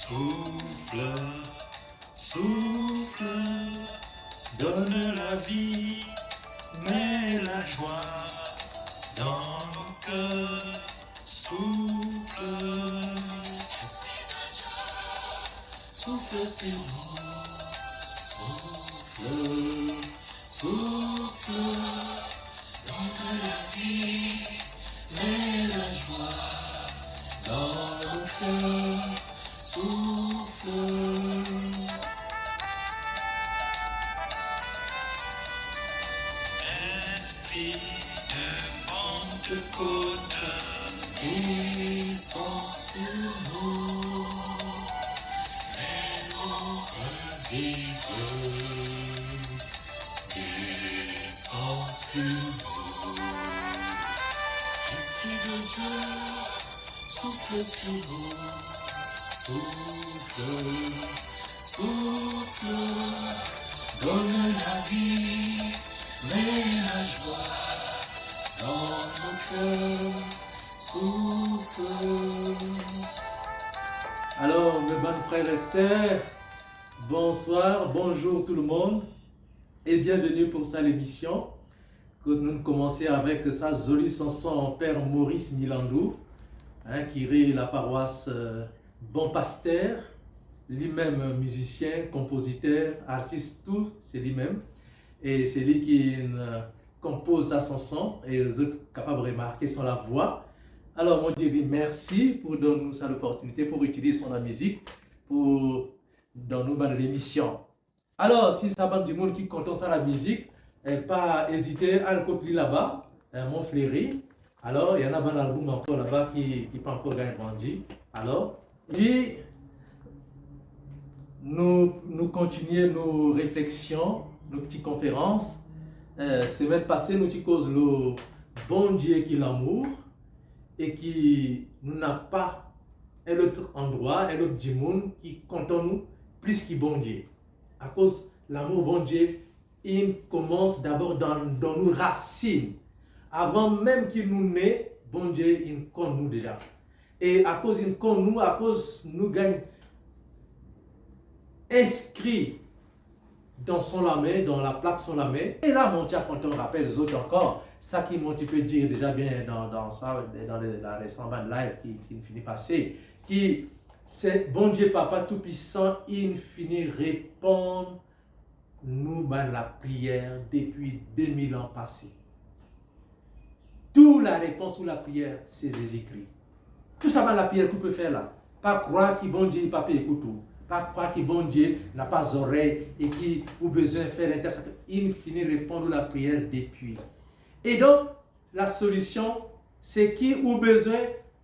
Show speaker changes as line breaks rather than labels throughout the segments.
Souffle, souffle, donne la vie, mets la joie dans nos cœurs. Souffle, souffle sur nous. Souffle, souffle, donne la vie, mets la joie dans nos cœurs. Souffle. Esprit de Pentecôte, descends sur nous, fais-nous revivre. Descends sur nous, Esprit de Dieu, souffle sur nous. Souffle, souffle, donne la vie, mets la joie dans nos cœurs. Souffle.
Alors, mes bonnes frères et sœurs, bonsoir, bonjour tout le monde et bienvenue pour cette émission que nous commençons avec sa jolie chanson Père Maurice Milandou, qui est la paroisse Bon Pasteur, lui-même musicien, compositeur, artiste, tout, c'est lui-même. Et c'est lui qui compose sa chanson et les autres capables de remarquer son la voix. Alors, mon Dieu, merci pour donner nous l'opportunité pour utiliser son musique pour dans nous l'émission. Alors, si ça va du monde qui compte ça la musique, pas hésiter à le copier là-bas, mon fléri. Alors, il y en a un album encore là-bas qui peut encore gagner vendu. Alors, et nous continuons nos réflexions, nos petites conférences. Semaine passée, nous cause le bon Dieu qui l'amour et qui nous n'a pas un autre endroit, un autre monde qui compte nous plus que bon Dieu. À cause l'amour bon Dieu, il commence d'abord dans nos racines. Avant même qu'il nous naît, bon Dieu, il compte nous déjà. Et à cause de nous, à cause nous gagnons inscrit dans son main, dans la plaque son main. Et là, mon Dieu, quand on rappelle les autres encore, ça qui tu peux dire déjà bien dans ça, dans les 120 live qui finit passer, qui c'est bon Dieu Papa Tout-Puissant, il finit répondre nous la prière depuis 2000 ans passés. Toute la réponse ou la prière, c'est Jésus-Christ. Tout ça, la prière qu'on peut faire là. Pas croire que bon Dieu, papa écoute tout. Pas croire que bon Dieu n'a pas d'oreille et qu'il a besoin de faire l'intercession. Il finit de répondre à la prière depuis. Et donc, la solution, c'est qu'il a besoin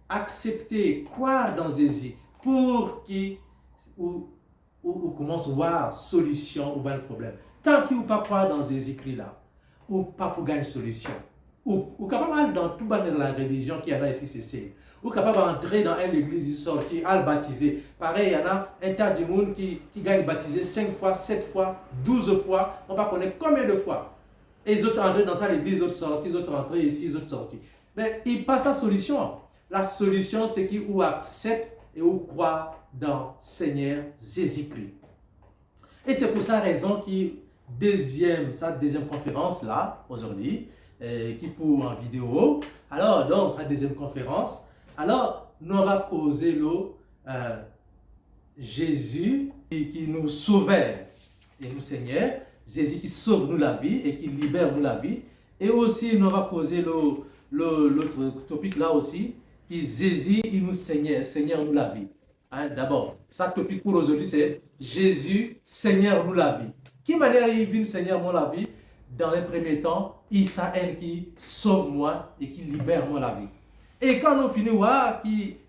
d'accepter, croire dans Jésus pour qu'il commence à voir solution ou un problème. Tant qu'il n'a pas croire dans Jésus-Christ là, ou pas pour gagner solution. Ou capable dans toute la religion qui y en a ici, c'est ou capable d'entrer dans une église, sortir, à le baptiser. Pareil, il y en a un tas de monde qui gagne baptisé 5 fois, 7 fois, 12 fois, on ne va pas connaître combien de fois. Et les autres entrent dans ça, l'église, les autres sortent, les autres entrent ici, les autres sortent. Mais il passe la solution. La solution, c'est qu'ils acceptent et croient dans Seigneur Jésus-Christ. Et c'est pour ça raison qui sa deuxième conférence là, aujourd'hui, qui pour en vidéo. Alors, dans sa deuxième conférence, alors, nous allons causer Jésus qui nous sauvait et nous Seigneur, Jésus qui sauve nous la vie et qui libère nous la vie. Et aussi, nous allons causer l'autre topic là aussi, qui Jésus, il nous Seigneur nous la vie. Hein, d'abord, ça topic pour aujourd'hui, c'est Jésus, Seigneur nous la vie. Qui manière il vient Seigneur moi la vie? Dans un premier temps, il s'agit qui sauve moi et qui libère moi la vie. Et quand nous finissons,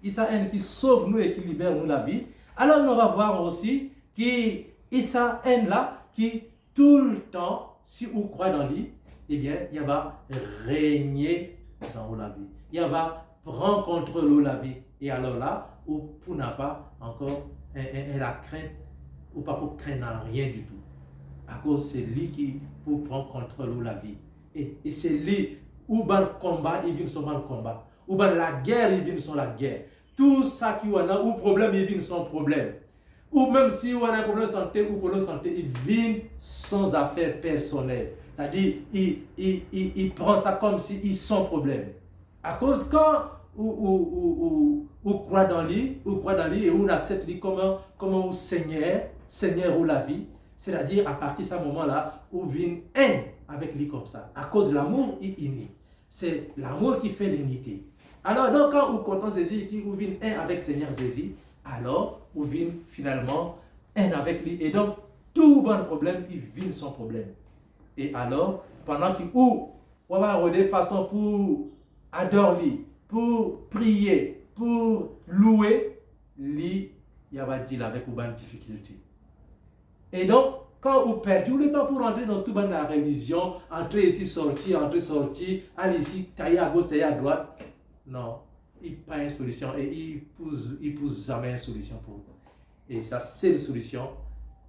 il s'agit qui sauve nous et qui libère nous la vie, alors nous allons voir aussi qu'il s'agit là qui tout le temps, si on croit dans lui, eh bien, il va régner dans la vie. Il va prendre contrôle de la vie. Et alors là, ou pour n'a pas encore la crainte, ou pas pour craindre rien du tout. À cause c'est lui qui pour prendre contrôle de la vie. Et c'est lui, ou le combat, il vient son combat. Ou la guerre, il vient son la guerre. Tout ça qui y a, ou problème, il vient son problème. ou même si on a un problème de santé ou problème de santé, il vient sans affaires personnelles. C'est-à-dire, il prend ça comme si il son problème. À cause quand on croit dans lui, et on accepte lui comme un Seigneur ou la vie, c'est-à-dire à partir de ce moment-là, on vient haine avec lui comme ça. À cause de l'amour, il unit. C'est l'amour qui fait l'unité. Alors, donc, quand on compte Jésus, qui vient un avec Seigneur Jésus, alors, on vient finalement un avec lui. Et donc, tout bon problème, il vient son problème. Et alors, pendant qu'il on va avoir des façons pour adorer, pour prier, pour louer, lui, il va dire avec une difficulté. Et donc, quand vous perdez le temps pour rentrer dans toute la religion, entrer ici, sortir, aller ici, tailler à gauche, tailler à droite, non, il prend une solution et il pousse jamais une solution pour vous. Et ça, c'est une solution.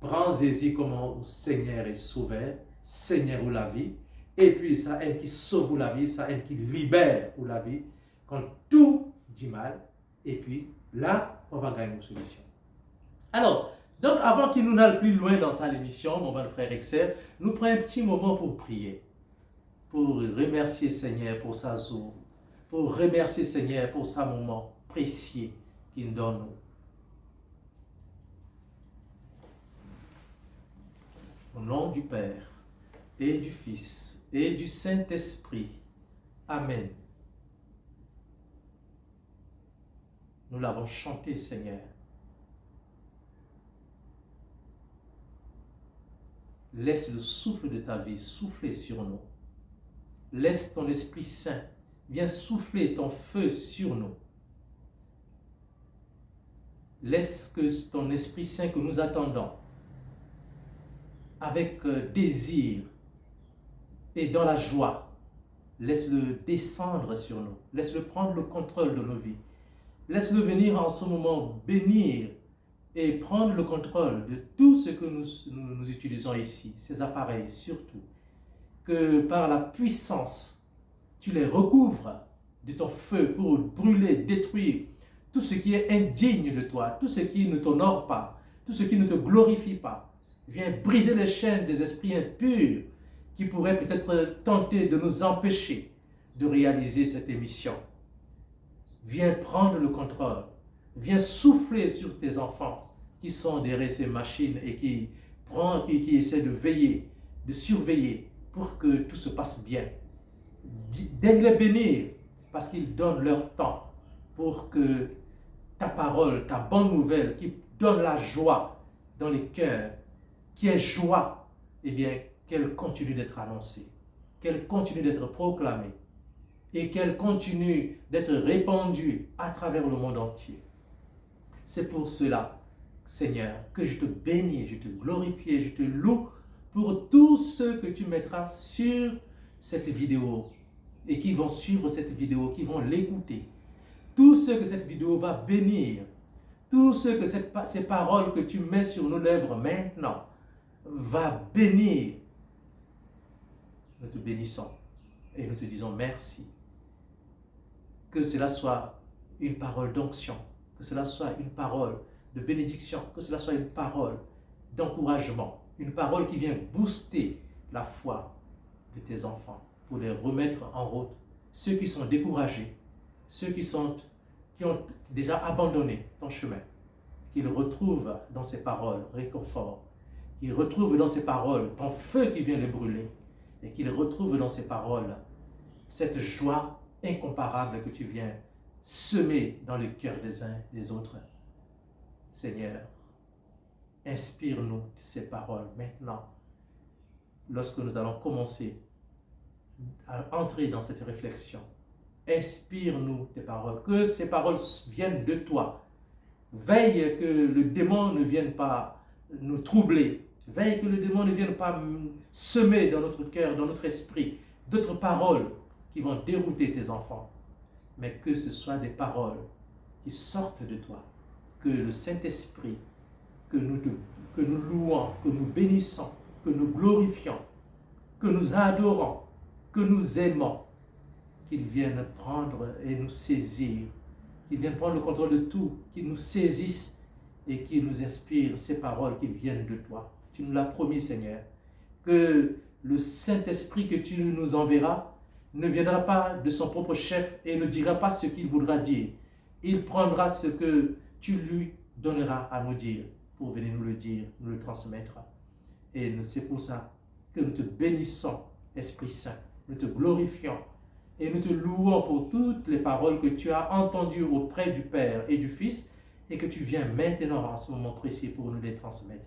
Prends Jésus comme Seigneur et Sauveur, Seigneur ou la vie. Et puis, ça aide qui sauve la vie, ça aide qui libère ou la vie quand tout dit mal. Et puis, là, on va gagner une solution. Alors, donc, avant qu'il nous n'aille plus loin dans sa émission, mon bon frère Excel, nous prenons un petit moment pour prier, pour remercier Seigneur pour sa jour, pour remercier Seigneur pour sa moment précieux qu'il nous donne. Au nom du Père, et du Fils, et du Saint-Esprit. Amen. Nous l'avons chanté, Seigneur. Laisse le souffle de ta vie souffler sur nous. Laisse ton Esprit Saint, viens souffler ton feu sur nous. Laisse que ton Esprit Saint que nous attendons, avec désir et dans la joie, laisse-le descendre sur nous. Laisse-le prendre le contrôle de nos vies. Laisse-le venir en ce moment bénir et prendre le contrôle de tout ce que nous utilisons ici, ces appareils surtout. Que par la puissance, tu les recouvres de ton feu pour brûler, détruire tout ce qui est indigne de toi, tout ce qui ne t'honore pas, tout ce qui ne te glorifie pas. Viens briser les chaînes des esprits impurs qui pourraient peut-être tenter de nous empêcher de réaliser cette émission. Viens prendre le contrôle. Viens souffler sur tes enfants qui sont derrière ces machines et qui essaient de veiller, de surveiller pour que tout se passe bien. Les bénir parce qu'ils donnent leur temps pour que ta parole, ta bonne nouvelle qui donne la joie dans les cœurs, qui est joie, eh bien, qu'elle continue d'être annoncée, qu'elle continue d'être proclamée et qu'elle continue d'être répandue à travers le monde entier. C'est pour cela, Seigneur, que je te bénis, je te glorifie, je te loue pour tous ceux que tu mettras sur cette vidéo et qui vont suivre cette vidéo, qui vont l'écouter. Tous ceux que cette vidéo va bénir, tous ceux que ces paroles que tu mets sur nos lèvres maintenant va bénir. Nous te bénissons et nous te disons merci. Que cela soit une parole d'onction, que cela soit une parole de bénédiction, que cela soit une parole d'encouragement, une parole qui vient booster la foi de tes enfants pour les remettre en route. Ceux qui sont découragés, ceux qui ont déjà abandonné ton chemin, qu'ils retrouvent dans ces paroles réconfort, qu'ils retrouvent dans ces paroles ton feu qui vient les brûler et qu'ils retrouvent dans ces paroles cette joie incomparable que tu viens semer dans le cœur des uns des autres. Seigneur, inspire-nous ces paroles maintenant, lorsque nous allons commencer à entrer dans cette réflexion. Inspire-nous tes paroles, que ces paroles viennent de toi. Veille que le démon ne vienne pas nous troubler. Veille que le démon ne vienne pas semer dans notre cœur, dans notre esprit, d'autres paroles qui vont dérouter tes enfants. Mais que ce soit des paroles qui sortent de toi. Que le Saint-Esprit, que nous louons, que nous bénissons, que nous glorifions, que nous adorons, que nous aimons, qu'il vienne prendre et nous saisir, qu'il vienne prendre le contrôle de tout, qu'il nous saisisse et qui nous inspire ces paroles qui viennent de toi. Tu nous l'as promis, Seigneur, que le Saint-Esprit que tu nous enverras ne viendra pas de son propre chef et ne dira pas ce qu'il voudra dire. Il prendra ce que tu lui donneras à nous dire pour venir nous le dire, nous le transmettre. Et c'est pour ça que nous te bénissons, Esprit Saint. Nous te glorifions et nous te louons pour toutes les paroles que tu as entendues auprès du Père et du Fils et que tu viens maintenant en ce moment précis pour nous les transmettre.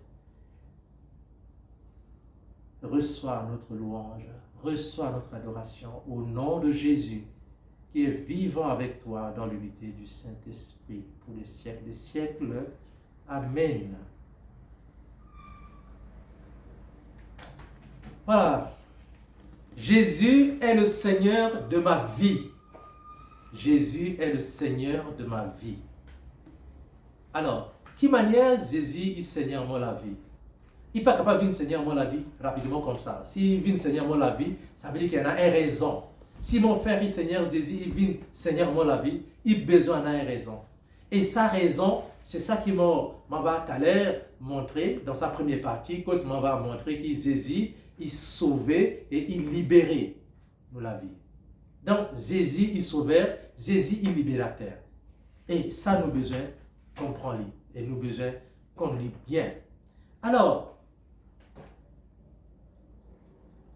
Reçois notre louange, reçois notre adoration au nom de Jésus qui est vivant avec toi dans l'unité du Saint-Esprit pour les siècles des siècles. Amen. Voilà. Jésus est le Seigneur de ma vie. Jésus est le Seigneur de ma vie. Alors, qui manière Jésus est Seigneur de la vie? Il n'est pas capable de venir Seigneur de la vie rapidement comme ça. S'il vient Seigneur de la vie, ça veut dire qu'il y en a une raison. Si mon frère est Seigneur Jésus, il vient Seigneur de la vie, il a besoin d'une raison. Et sa raison, c'est ça qui m'a tout à l'heure montré dans sa première partie, quand il m'a montré que Jésus, il sauvait et il libérait nous la vie. Donc, Jésus, il sauveur, Jésus, il libérateur. Et ça, nous besoin qu'on prenne et nous besoin qu'on lit bien. Alors,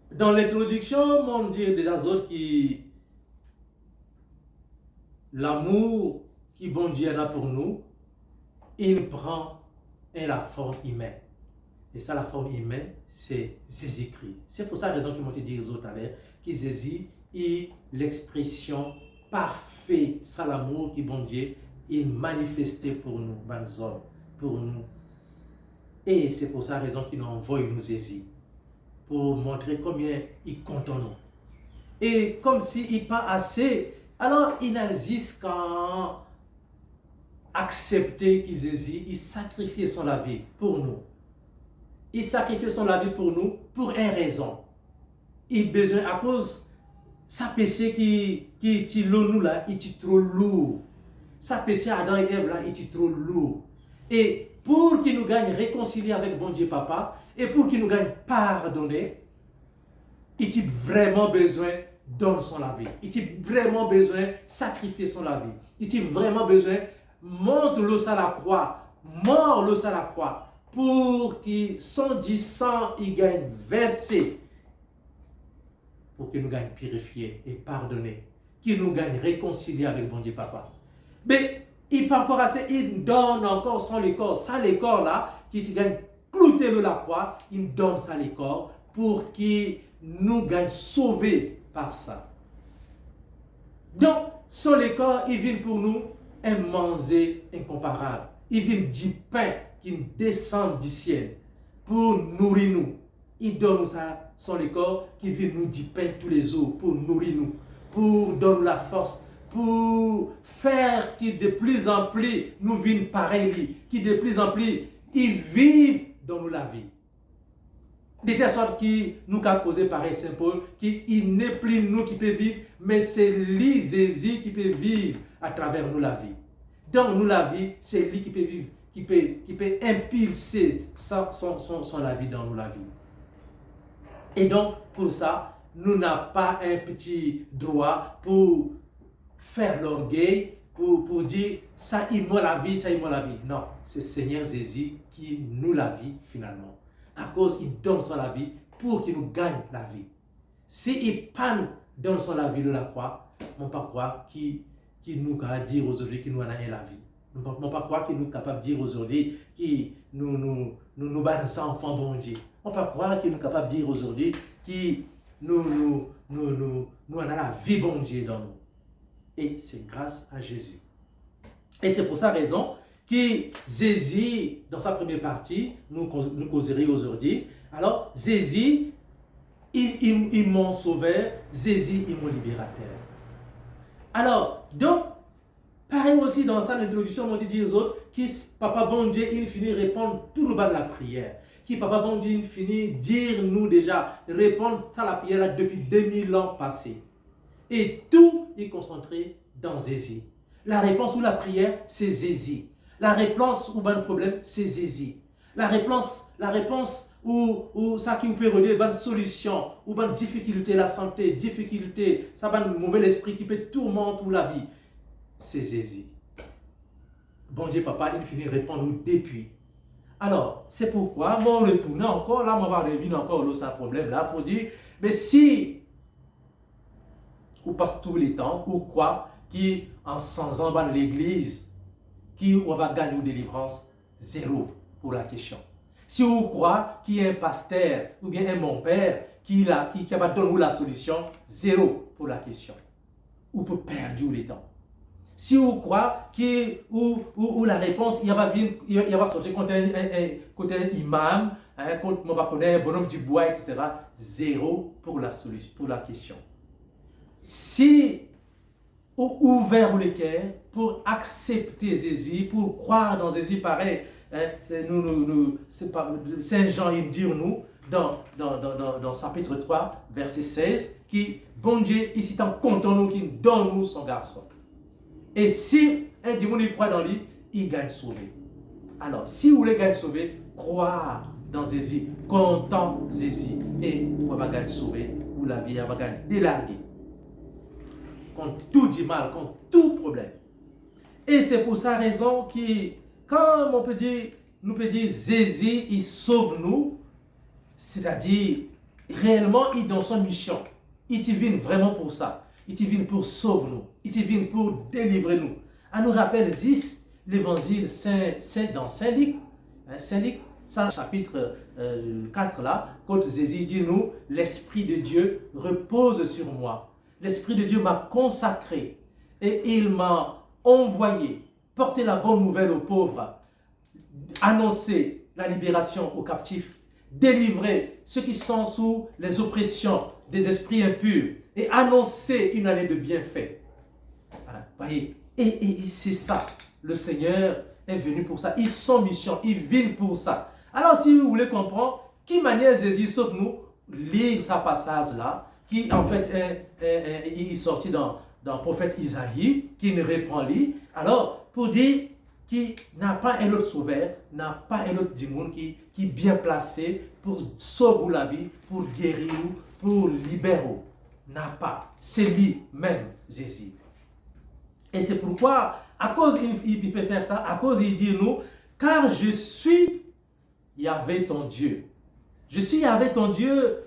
dans l'introduction, on dit déjà autres qui l'amour qui bon Dieu a pour nous, il prend la forme humaine. Et ça, la forme humaine, c'est Jésus-Christ. C'est pour ça la raison qu'ils m'ont dit les autres tout à l'heure, que Jésus est l'expression parfaite, ça l'amour qui bon Dieu il manifesté pour nous, les hommes, pour nous. Et c'est pour ça la raison qu'il nous envoie nous Jésus, pour montrer combien il compte en nous. Et comme s'il n'est pas assez, alors il n'a juste qu'à accepter que Jésus, il sacrifie son la vie pour nous. Il sacrifie son la vie pour nous pour une raison. Il a besoin, à cause sa péché qui est nous là, il est trop lourd. Sa péché Adam et Ève là, il est trop lourd. Et pour qu'il nous gagne réconcilier avec bon Dieu Papa, et pour qu'il nous gagne pardonner, il a vraiment besoin de donner son la vie. Il a vraiment besoin de sacrifier son la vie. Il a vraiment besoin de monter l'os à la croix, mort l'os à la croix, pour qu'il son sang il gagne versé, pour qu'il nous gagne purifier et pardonner, qu'il nous gagne réconcilier avec bon Dieu Papa. Mais il pas encore assez, il donne encore son les corps, ça les corps là, qui gagne clouter le la croix, il donne ça les corps pour qu'il nous gagne sauver par ça. Donc, son les corps, il vient pour nous un manger incomparable. Il vient du pain qui descend du ciel pour nourrir nous. Il donne nous ça, son les corps qui vient nous du pain tous les jours pour nourrir nous, pour donner la force, pour faire que de plus en plus nous vîmes pareil, qui de plus en plus ils vivent dans nous la vie. De telle sorte que nous avons causé pareil Saint Paul, qu'il n'est plus nous qui peut vivre, mais c'est lui Jésus qui peut vivre à travers nous la vie. Dans nous la vie, c'est lui qui peut vivre, qui peut impulser son la vie dans nous la vie. Et donc, pour ça, nous n'avons pas un petit droit pour faire l'orgueil, pour dire ça il m'a la vie, ça il m'a la vie. Non, c'est Seigneur Jésus qui nous la vie finalement. À cause il donne son la vie pour qu'il nous gagne la vie. Si il panne donne son la vie de la croix, on ne peut pas croire qu'il nous a dit aujourd'hui qu'il nous a la vie. On ne peut pas croire qu'il nous est capable de dire aujourd'hui qu'il nous bat des enfants bon Dieu. On ne peut pas croire qu'il nous est capable de dire aujourd'hui qu'il nous a la vie bon Dieu dans nous. Et c'est grâce à Jésus. Et c'est pour sa raison que Jésus, dans sa première partie, nous causerons aujourd'hui. Alors, Jésus, il est mon sauveur, Jésus est mon libérateur. Alors, donc, pareil aussi dans ça, l'introduction, on dit aux autres, qui Papa bon Dieu, il finit répondre tout le bas de la prière. Qui Papa bon Dieu, il finit dire nous déjà, répondre à la prière là, depuis 2000 ans passés. Et tout est concentré dans Jésus. La réponse ou la prière, c'est Jésus. La réponse au bon problème, c'est Jésus. La réponse ou ça qui peut aider, bonne solution, ou bonne difficulté, la santé, difficulté, ça va un mauvais esprit qui peut tourmenter la vie, c'est Jésus. Bon Dieu, papa, il finit répondre depuis. Alors, c'est pourquoi, moi, on retourne encore, là, on va revenir encore là, ça problème là, pour dire, mais si, on passe tous les temps, ou quoi, qui, en 100 ans, dans l'église, qui on va gagner une délivrance, zéro pour la question. Si on croit qu'il y a un pasteur ou bien un mon père qui va donner la solution, zéro pour la question. Ou pour perdre le temps. Si on croit que la réponse, il va sortir contre un imam, contre un bonhomme du bois, etc. Zéro pour la solution, pour la question. Si on ouvert le cœur pour accepter Jésus, pour croire dans Jésus, pareil, Saint Jean il dit nous dans chapitre 3, verset 16, qui, bon Dieu, ici, tant content nous, qui donne nous son garçon. Et si un démon il croit dans lui, il gagne sauvé. Alors, si vous voulez gagner sauvé, croire dans Jésus, content Jésus, et vous va gagner sauvé, ou la vie va gagner délarguer. Contre tout du mal, contre tout problème. Et c'est pour sa raison que, quand on peut dire, nous peut dire Jésus, il sauve nous, c'est-à-dire, réellement, il est dans son mission. Il vient vraiment pour ça. Il vient pour sauver nous. Il vient pour délivrer nous. À nous rappelle juste l'évangile dans Saint Luc. Saint Luc, ça, chapitre 4 là, quand Jésus dit nous, l'Esprit de Dieu repose sur moi. L'Esprit de Dieu m'a consacré et il m'a envoyé porter la bonne nouvelle aux pauvres, annoncer la libération aux captifs, délivrer ceux qui sont sous les oppressions des esprits impurs et annoncer une année de bienfaits. Voyez, et c'est ça, le Seigneur est venu pour ça, ils sont mission, ils viennent pour ça. Alors si vous voulez comprendre, qui manière Jésus sauve nous, lire ce passage là, qui en fait est sorti dans le prophète Isaïe, qui ne reprend lui, alors pour dire qu'il n'a pas un autre sauveur, n'a pas un autre du monde qui est bien placé pour sauver la vie, pour guérir, pour libérer. N'a pas. C'est lui-même, Jésus. Et c'est pourquoi, à cause il peut faire ça, à cause il dit nous, car je suis Yahvé ton Dieu. Je suis Yahvé ton Dieu,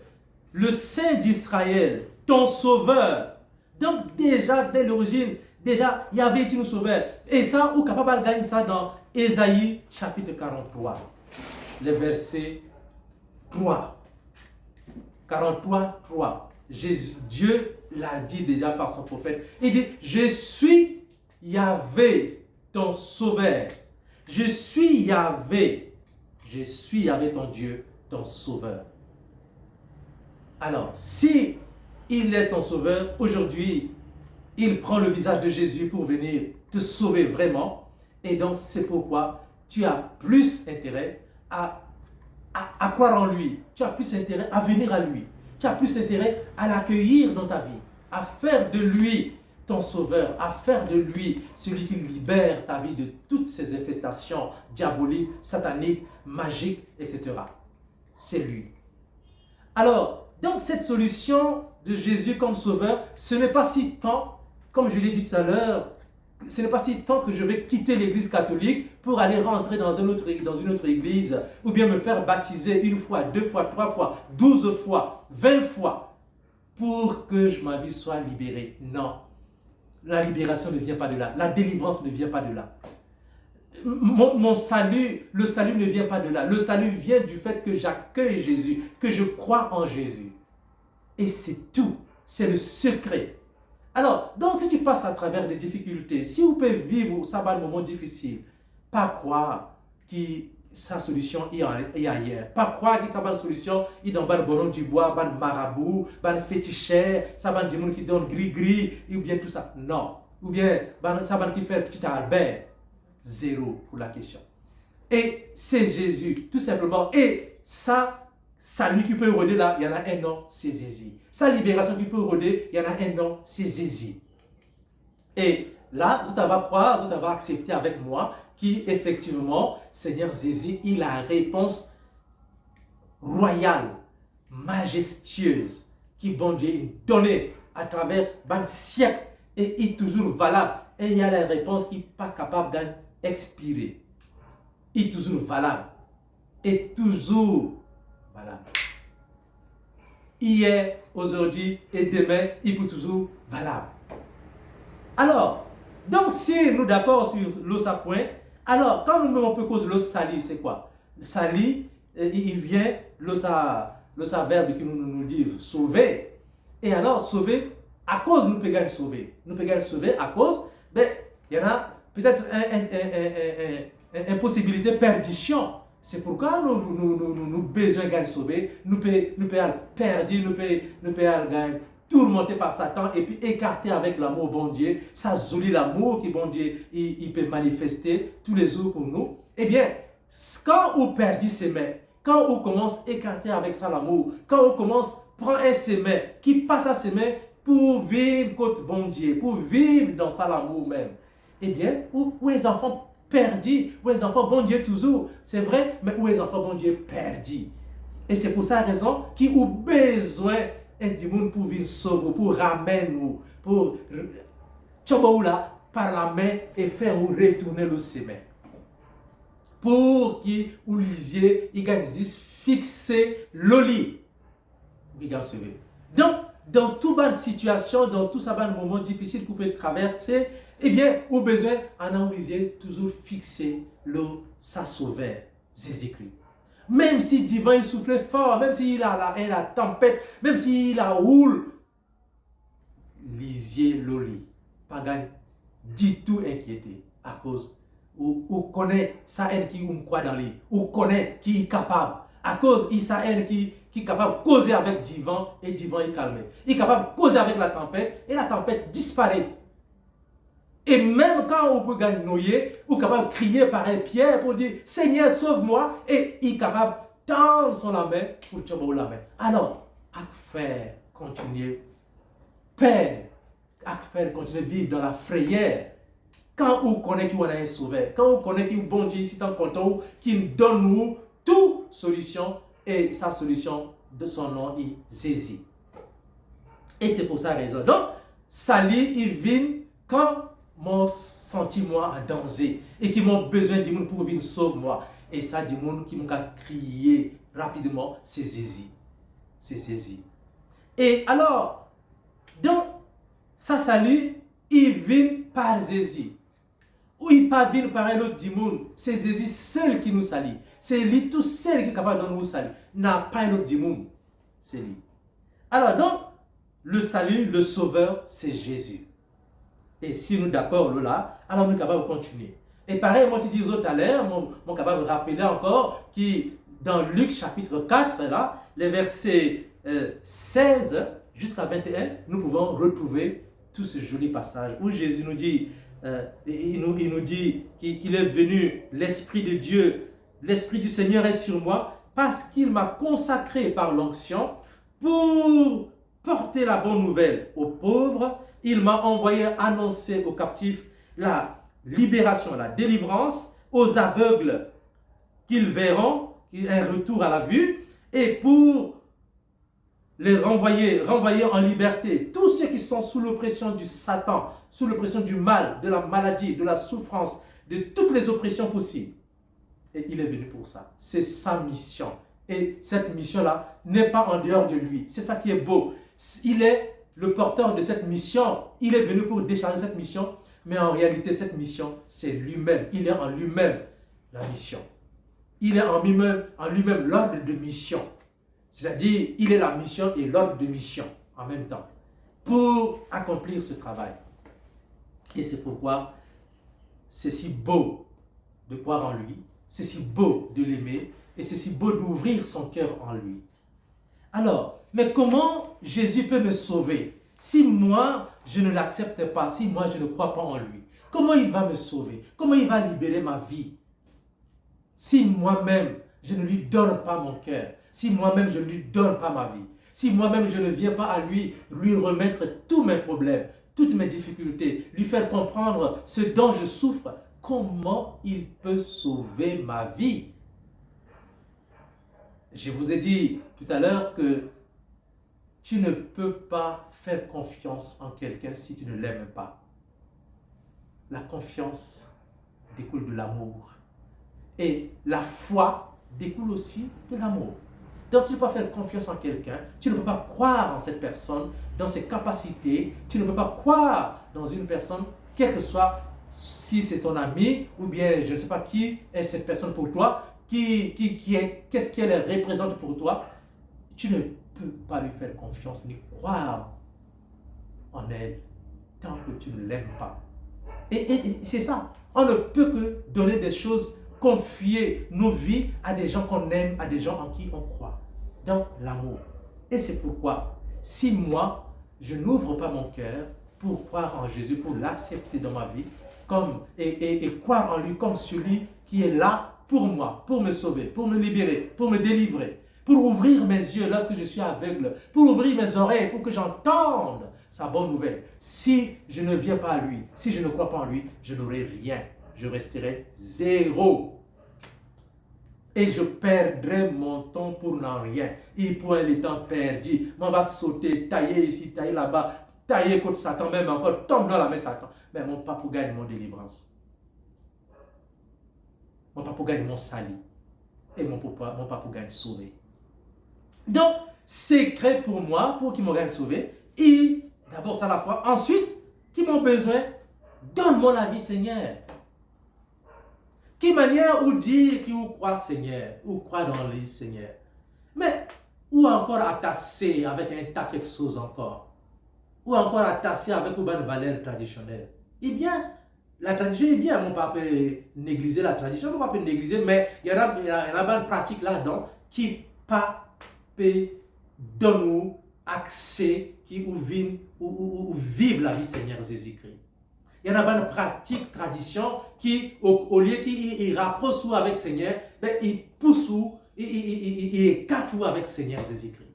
le Saint d'Israël, ton sauveur. Donc déjà, dès l'origine, déjà, Yahvé est un sauveur. Et ça, on est capable de gagner ça dans Ésaïe chapitre 43, le verset 3. 43, 3. Dieu l'a dit déjà par son prophète. Il dit, je suis Yahvé, ton sauveur. Je suis Yahvé. Je suis Yahvé, ton Dieu, ton sauveur. Alors, si il est ton sauveur, aujourd'hui, il prend le visage de Jésus pour venir te sauver vraiment. Et donc, c'est pourquoi tu as plus intérêt à croire en lui. Tu as plus intérêt à venir à lui. Tu as plus intérêt à l'accueillir dans ta vie, à faire de lui ton sauveur, à faire de lui celui qui libère ta vie de toutes ces infestations diaboliques, sataniques, magiques, etc. C'est lui. Alors, donc cette solution de Jésus comme sauveur, ce n'est pas si tant, comme je l'ai dit tout à l'heure, ce n'est pas si tant que je vais quitter l'église catholique pour aller rentrer dans une autre église ou bien me faire baptiser une fois, 2 fois, 3 fois, 12 fois, 20 fois pour que ma vie soit libérée. Non. La libération ne vient pas de là. La délivrance ne vient pas de là. Mon salut, le salut ne vient pas de là. Le salut vient du fait que j'accueille Jésus, que je crois en Jésus. Et c'est tout. C'est le secret. Alors, donc si tu passes à travers des difficultés, si vous pouvez vivre ça va un moment difficile, pas croire que sa solution est ailleurs. Pas croire que ça va une solution est dans le bonhomme du bois, dans le marabout, dans le féticheur, ça va du monde qui donne gris-gris, ou bien tout ça. Non. Ou bien ça va qui fait petit Albert. Zéro pour la question. Et c'est Jésus, tout simplement. Et ça, salut qui peut rôder là, il y en a un nom, c'est Jésus. Sa libération qui peut rôder, il y en a un nom, c'est Jésus. Et là, je t'avais croire, je t'avais accepté avec moi, qui effectivement, Seigneur Jésus, il a la réponse royale, majestueuse, qui bon Dieu a donnée à travers 20 siècles et est toujours valable. Et il y a la réponse qui n'est pas capable d'expirer. Il est toujours valable. Et toujours valable. Hier, aujourd'hui et demain, il peut toujours valable. Alors, donc si nous d'accord sur l'os à point, alors quand nous mettons un peu cause l'os sali, c'est quoi? Sali, il vient, l'os à verbe qui nous dit sauver. Et alors, sauver, à cause nous pouvons sauver. Nous pouvons sauver à cause, ben, il y en a peut-être une possibilité de perdition. C'est pourquoi nous besoin de sauver. Nous pouvons perdre, nous pouvons tourmenté par Satan et puis écarté avec l'amour bon Dieu, ça joli l'amour qui bon Dieu il peut manifester tous les jours pour nous. Eh bien, quand on perdit ses mains, quand on commence à écarter avec ça l'amour, quand on commence à prendre un sémin qui passe à ses mains pour vivre contre bon Dieu, pour vivre dans ça l'amour même, eh bien, où les enfants perdus, où les enfants bon Dieu toujours, c'est vrai, mais où les enfants bon Dieu perdus. Et c'est pour ça raison qui ont besoin et du monde pour venir sauver, pour ramener nous, pour là par la main et faire retourner le sémin. Pour qu'il ou lisiez, il gagne juste fixer le lit. Donc, dans toute bonne situation, dans tout ça bon moment difficile qu'on peut traverser, eh bien, au besoin, en lisiez toujours fixer le sa sauveur, Jésus-Christ. Même si le divin souffle fort, même s'il a la tempête, même s'il a roule, lisiez le lit. Pas du tout inquiété à cause ou connaît sa haine qui croit dans lui, ou connaît qui est capable. À cause de sa haine qui est capable de causer avec divin et divin est calmé. Il est capable de causer avec la tempête et la tempête disparaît. Et même quand on peut gagner noyer, ou capable de crier par un pierre pour dire Seigneur sauve-moi, et il est capable de tendre son la main pour te la main. Alors, à faire continuer, Père, à faire continuer vivre dans la frayeur. Quand on connaît qu'il y a un sauveur, quand on connaît qu'il y a un bon Dieu ici, tant content, qui nous donne nous toute solution, et sa solution de son nom est Jésus. Et c'est pour ça raison. Donc, Sali, il vient quand m'ont senti moi en danger et qui m'ont besoin du monde pour venir sauver moi. Et ça, du monde qui m'a crié rapidement, c'est Jésus. C'est Jésus. Et alors, donc, ça salut, il vient par Jésus. Ou il pas vient par un autre du monde. C'est Jésus seul qui nous salue. C'est lui tout seul qui est capable de nous saluer. N'a pas un autre du monde. C'est lui. Alors donc, le salut, le sauveur, c'est Jésus. Et si nous sommes d'accord là, alors nous sommes capables de continuer. Et pareil, moi, je dis tout à l'heure, je suis capable de rappeler encore que dans Luc chapitre 4, là, les versets 16 jusqu'à 21, nous pouvons retrouver tout ce joli passage où Jésus nous dit, il nous dit qu'il est venu, l'Esprit de Dieu, l'Esprit du Seigneur est sur moi parce qu'il m'a consacré par l'onction pour porter la bonne nouvelle aux pauvres. Il m'a envoyé annoncer aux captifs la libération, la délivrance, aux aveugles qu'ils verront, un retour à la vue, et pour les renvoyer en liberté tous ceux qui sont sous l'oppression du Satan, sous l'oppression du mal, de la maladie, de la souffrance, de toutes les oppressions possibles. Et il est venu pour ça. C'est sa mission. Et cette mission-là n'est pas en dehors de lui. C'est ça qui est beau. Il est le porteur de cette mission. Il est venu pour décharger cette mission. Mais en réalité, cette mission, c'est lui-même. Il est en lui-même la mission. Il est en lui-même l'ordre de mission. C'est-à-dire, il est la mission et l'ordre de mission en même temps pour accomplir ce travail. Et c'est pourquoi c'est si beau de croire en lui, c'est si beau de l'aimer et c'est si beau d'ouvrir son cœur en lui. Alors, mais comment Jésus peut me sauver si moi, je ne l'accepte pas, si moi, je ne crois pas en lui? Comment il va me sauver? Comment il va libérer ma vie? Si moi-même, je ne lui donne pas mon cœur, si moi-même, je ne lui donne pas ma vie, si moi-même, je ne viens pas à lui remettre tous mes problèmes, toutes mes difficultés, lui faire comprendre ce dont je souffre, comment il peut sauver ma vie? Je vous ai dit tout à l'heure que tu ne peux pas faire confiance en quelqu'un si tu ne l'aimes pas. La confiance découle de l'amour. Et la foi découle aussi de l'amour. Donc tu ne peux pas faire confiance en quelqu'un, tu ne peux pas croire en cette personne, dans ses capacités, tu ne peux pas croire dans une personne, quel que soit, si c'est ton ami, ou bien je ne sais pas qui est cette personne pour toi, qu'est-ce qu'elle représente pour toi. Tu ne peux pas lui faire confiance ni croire en elle tant que tu ne l'aimes pas. Et c'est ça, on ne peut que donner des choses, confier nos vies à des gens qu'on aime, à des gens en qui on croit, dans l'amour. Et c'est pourquoi, si moi, je n'ouvre pas mon cœur pour croire en Jésus, pour l'accepter dans ma vie, et croire en lui comme celui qui est là pour moi, pour me sauver, pour me libérer, pour me délivrer, pour ouvrir mes yeux lorsque je suis aveugle, pour ouvrir mes oreilles, pour que j'entende sa bonne nouvelle. Si je ne viens pas à lui, si je ne crois pas en lui, je n'aurai rien. Je resterai zéro. Et je perdrai mon temps pour n'en rien. Et pour le temps perdu, on va sauter, tailler ici, tailler là-bas, tailler contre Satan, même encore, tombe dans la main Satan. Mais mon papa gagne mon délivrance. Mon papa gagne mon salut. Et mon papa gagne sauvé. Donc, secret pour moi, pour qu'il me gagne sauvé. Et d'abord ça la foi. Ensuite, qui m'ont besoin, donne-moi la vie, Seigneur. Quelle manière ou dire qu'il croit Seigneur, ou croit dans lui Seigneur. Mais, ou encore attaché avec un tas quelque chose encore. Ou encore attaché avec une valeur traditionnelle. Eh bien, la tradition est bien, on ne peut pas négliger la tradition, on ne peut pas négliger, mais il y a une pratique là-dedans qui peut donner accès, qui ou vivre la vie Seigneur Jésus-Christ. Il y en a une pratique, tradition, qui, au lieu qu'il rapproche tout avec Seigneur, ben, il pousse tout, il écarte tout avec Seigneur Jésus-Christ.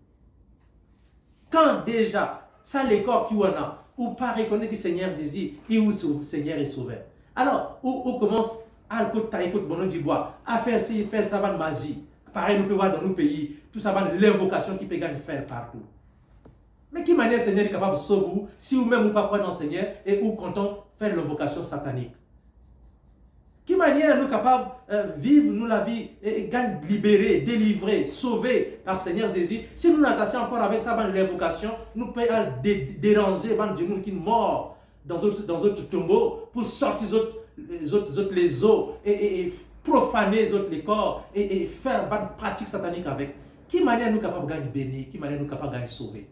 Quand déjà, ça l'écart qui en a, ou pas reconnaître que Seigneur Jésus, et où Seigneur est sauvé. Alors, on commence à bon du bois, à faire ça dans magie. Pareil, nous pouvons voir dans nos pays, tout ça va l'invocation qui peut gagner faire partout. Mais qui manière Seigneur est capable de sauver si vous-même ou pas croire dans le Seigneur et ou content faire l'invocation satanique? Qui manière nous capables de vivre nous la vie et gagner libéré, délivré, sauvé par Seigneur Jésus? Si nous n'attachons encore avec ça dans l'invocation, nous pouvons déranger des gens qui sont morts dans d'autres tombeaux pour sortir les os et profaner les corps et faire une pratique satanique avec. Qui manière nous capables de gagner béni? Qui manière nous capables de gagner sauvé?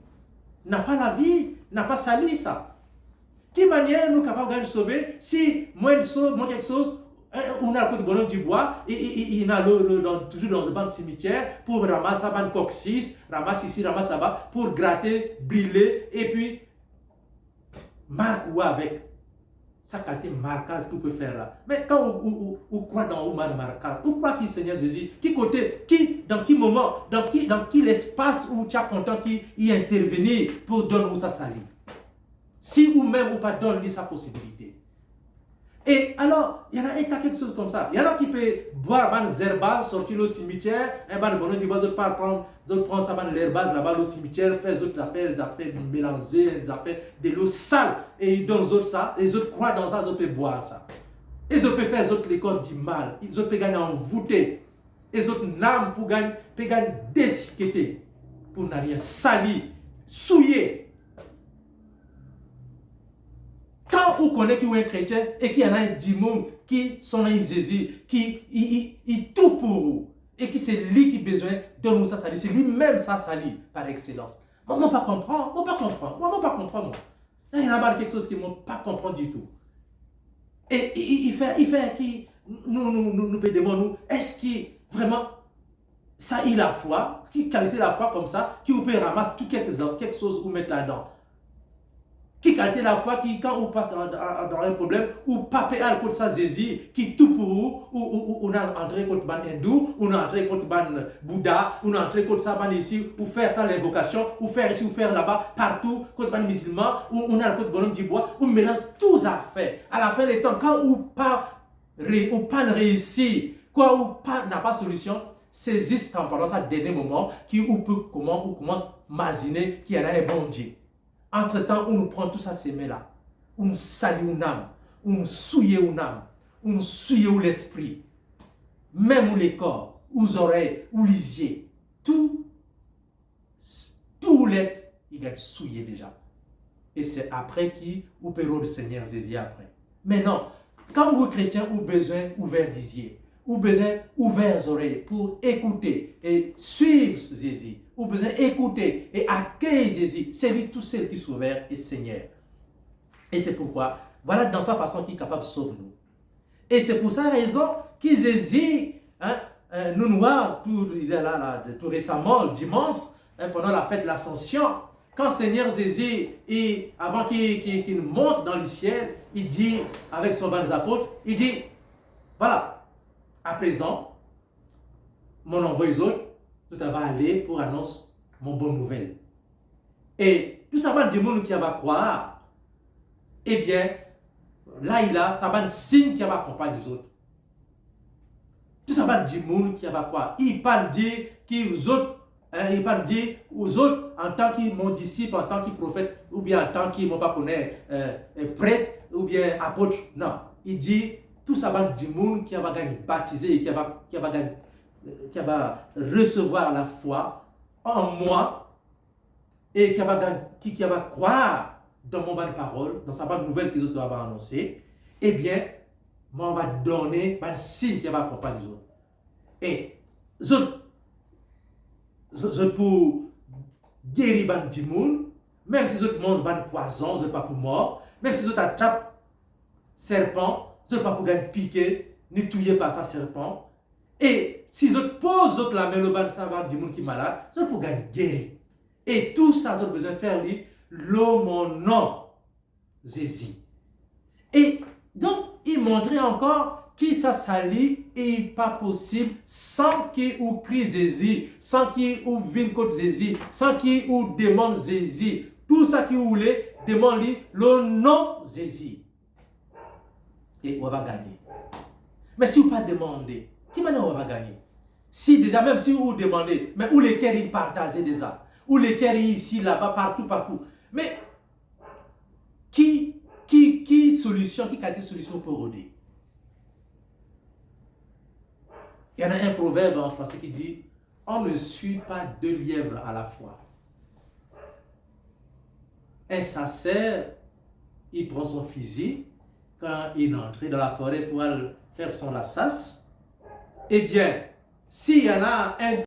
N'a pas la vie, n'a pas sali ça. Qui manière nous capables de sauver si moi quelque chose, on a le côté bonhomme du bois et il a toujours dans un banc de cimetière pour ramasser un banc de coccyx, ramasse ici, ramasse là-bas pour gratter, brûler et puis marque ou avec sa qualité marquage que vous pouvez faire là. Mais quand vous croyez dans le marquage, vous croyez que Seigneur Jésus, qui côté, dans quel moment, dans quel espace où tu as content qui y intervenir pour donner sa salut. Si ou même ou pas donner sa possibilité. Et alors, il y en a quelque chose comme ça. Il y en a qui peuvent boire des herbes, sortir au cimetière, et ben bon, d'autres prendre ça l'herbase là-bas au cimetière, faire d'autres affaires mélanger, des affaires de l'eau sale, et ils donnent aux autres ça, et les autres croient dans ça, les autres peuvent boire ça. Et les autres peuvent faire les autres les corps du mal, les autres peuvent gagner envoûter, et les autres n'âmes pour gagner déciqueter, pour ne rien salir, souiller. Quand on connaît qu'il y a un chrétien et qu'il y en a un démon qui sont dans Jésus, qui tout pour vous, et qui c'est lui qui a besoin de nous ça salir, c'est lui-même ça salir par excellence. Moi, je ne comprends pas. Là, il y en a quelque chose qui ne m'a pas compris du tout. Et il fait qui nous peut demander, est-ce que vraiment ça il la foi, qui qualité la foi comme ça, qui vous peut ramasser tout quelque chose ou mettre là-dedans. Qui qualité la foi, qui quand on passe dans un problème, ou pape al contre ça Jésus, qui tout pour vous, ou on a entré contre ban hindou, on a entré contre ban Bouddha, on a entré contre ça ban ici, ou faire ça l'invocation, ou faire ici, ou faire là-bas, partout, contre ban musulman, ou on a le contre bonhomme du bois, on mélange tous affaires. À la fin des temps, quand on pas réussi, quoi, ou pas n'a pas solution, saisissent pendant ce dernier moment, qui ou peut comment, ou commence à imaginer qu'il y en a un bon Dieu. Entre-temps, on nous prend tout ça ces mains-là. On nous salit une âme. On nous souille une âme. On nous souille l'esprit. Même les corps, les oreilles, les yeux. Tout l'être, il est souillé déjà. Et c'est après qui vous payez le Seigneur Jésus après. Maintenant, quand vous chrétiens, vous avez besoin d'ouvrir des yeux. Vous avez besoin d'ouvrir les oreilles pour écouter et suivre Jésus. Vous avez besoin d'écouter et accueillir Jésus. C'est lui tout seul qui sauve et Seigneur. Et c'est pourquoi, voilà dans sa façon qu'il est capable de sauver nous. Et c'est pour sa raison que Jésus, nous voit tout récemment, dimanche, pendant la fête de l'Ascension, quand Seigneur Jésus, avant qu'il monte dans le ciel, il dit avec son banc des apôtres, il dit, voilà, à présent, mon envoyé les autres, tout va aller pour annoncer mon bonne nouvelle. Et tout ça va dire monde qui va croire, eh bien, là il a, ça va un signe qui va accompagner les autres. Tout ça va dire monde qui va croire. Il parle dire qu'ils autres, il parle dire aux autres en tant que mon disciple, en tant que prophète, ou bien en tant que mon pas connaître prêtre, ou bien apôtre. Non, il dit tout ça va du monde qui va gagner baptisé et qui va recevoir la foi en moi et qui va croire dans mon bonne parole, dans sa bonne nouvelle que les autres vont annoncer, eh bien, moi on va donner un signe qui va accompagner les autres. Et les autres pour guérir du monde, même si les autres mangent des poisons, ils ne sont pas pour mort, même si les autres attrapent serpent, ils ne sont pas pour gagner piquer, ni tuer par ça serpent. Et si ils posent la main le ban du monde qui est malade, ils sont pour gagner guérir. Et tout ça, ils ont besoin de faire mon nom, Jésus. Et donc, il montrait encore que ça s'allie et pas possible sans qu'il ou crie Jésus, sans qu'il ou vienne contre Jésus, sans qu'il ou demande Jésus. Tout ça qu'il voulait, demande le nom Jésus. Et on va gagner. Mais si vous ne pas demander, qui maintenant on va gagner? Si déjà, même si vous demandez, mais où les cœurs ils partagent déjà, où les cœurs ici, là-bas, partout. Mais qui solution, qui qualité solution pour aider? Il y en a un proverbe en français qui dit, on ne suit pas deux lièvres à la fois. Un chasseur, il prend son fusil, quand il est entré dans la forêt pour aller faire son chasse, eh bien, s'il y en a un